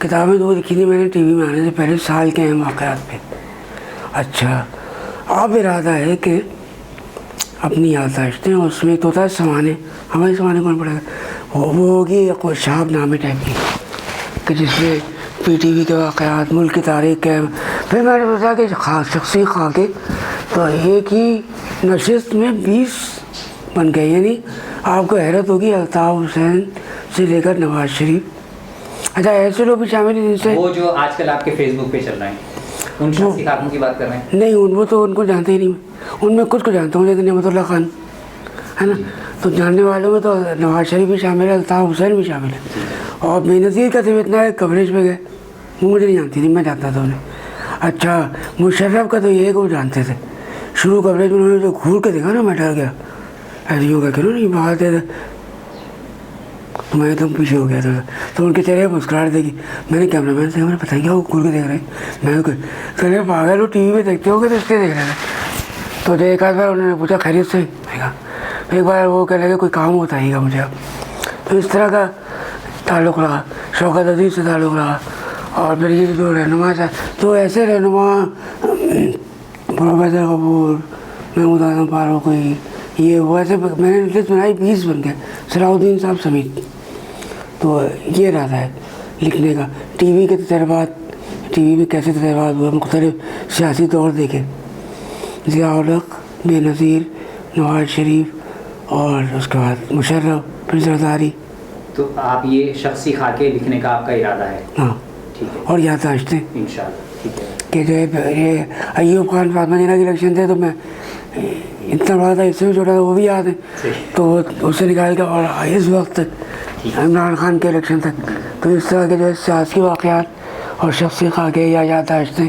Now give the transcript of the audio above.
کتابیں تو لکھی تھی میں نے ٹی وی میں آنے سے پہلے سال کے اہم واقعات پہ. اچھا اب ارادہ ہے کہ اپنی یادداشتیں اس میں تو ہوتا ہے سمانے, ہمارے سمانے کون پڑے گا, وہ ہوگی کوئی شہاب نامے ٹائپ کی کہ جس میں پی ٹی وی کے واقعات, ملک کی تاریخ کے. پھر میں نے سوچا کہ شخصی خاکے تو ایک ہی نشست میں 20 بن گئے. یعنی آپ کو حیرت ہوگی الطاف حسین سے لے کر نواز شریف. اچھا ایسے لوگ بھی شامل ہیں جن سے وہ جو آج کل آپ کے فیس بک پہ چل رہے ہیں, ان شخصی خاکوں کی بات کر رہے ہیں؟ نہیں, وہ تو ان کو جانتے ہی نہیں. ان میں کچھ کو جانتا ہوں, لیکن نعمت اللہ خان ہے نا, تو جاننے والوں میں تو نواز شریف بھی شامل ہے, الطاف حسین بھی شامل ہے. اور بے نظیر کا تو اتنا ہے کوریج پہ گئے, وہ مجھے نہیں جانتی تھی, میں جانتا تھا انہیں. اچھا مشرف کا تو یہ ہے کہ وہ جانتے تھے. شروع کوریج میں انہوں نے جو گھور کے دیکھا نا, میں ڈر گیا. ایسے یوں کہ نہیں بات ہے, تو میں ایک دم پیچھے ہو گیا تھا. تو ان کے چہرے مسکراہٹ دیکھی. میں نے کیمرہ مین سے ہمیں پتہ کیا وہ گھور کے دیکھ رہے ہیں. میں چلے پاگل وہ ٹی وی پہ دیکھتے ہو کہ تو اس کے دیکھ رہے تھے. تو ایک آدھ بار انہوں نے پوچھا خیریت سے, میں کہا. ایک بار وہ کہہ لگے کوئی کام ہوتا ہی گا مجھے اب. تو اس طرح کا تعلق رہا, شوکت عزیز سے تعلق رہا. اور پھر یہ جو رہنما تھا تو ایسے رہنما پروفیسر کپور, محمود اعظم فاروقی, یہ وہ ایسے میں نے لسٹ بنائی 20 بن گئے, صلاح الدین صاحب سمیت. تو یہ رہتا ہے لکھنے کا. ٹی وی کے تجربات, ٹی وی میں کیسے تجربات ہوئے, مختلف سیاسی دور دیکھے, ضیاء الحق, بے نظیر, نواز شریف اور اس کے بعد مشرف, پھر زرداری. تو آپ یہ شخصی خاکے لکھنے کا آپ کا ارادہ ہے؟ ہاں, ٹھیک ہے, اور یادداشتیں انشاءاللہ. ٹھیک ہے کہ جو ہے یہ ایوب خان فاطمہ جناح کے الیکشن تھے تو میں اتنا بڑا تھا, اس سے بھی چھوٹا تھا, وہ بھی یاد ہے. تو اس سے نکال کے اور اس وقت عمران خان کے الیکشن تک. تو اس طرح کے جو ہے سیاسی واقعات اور شخصی خاکے یا یادداشتیں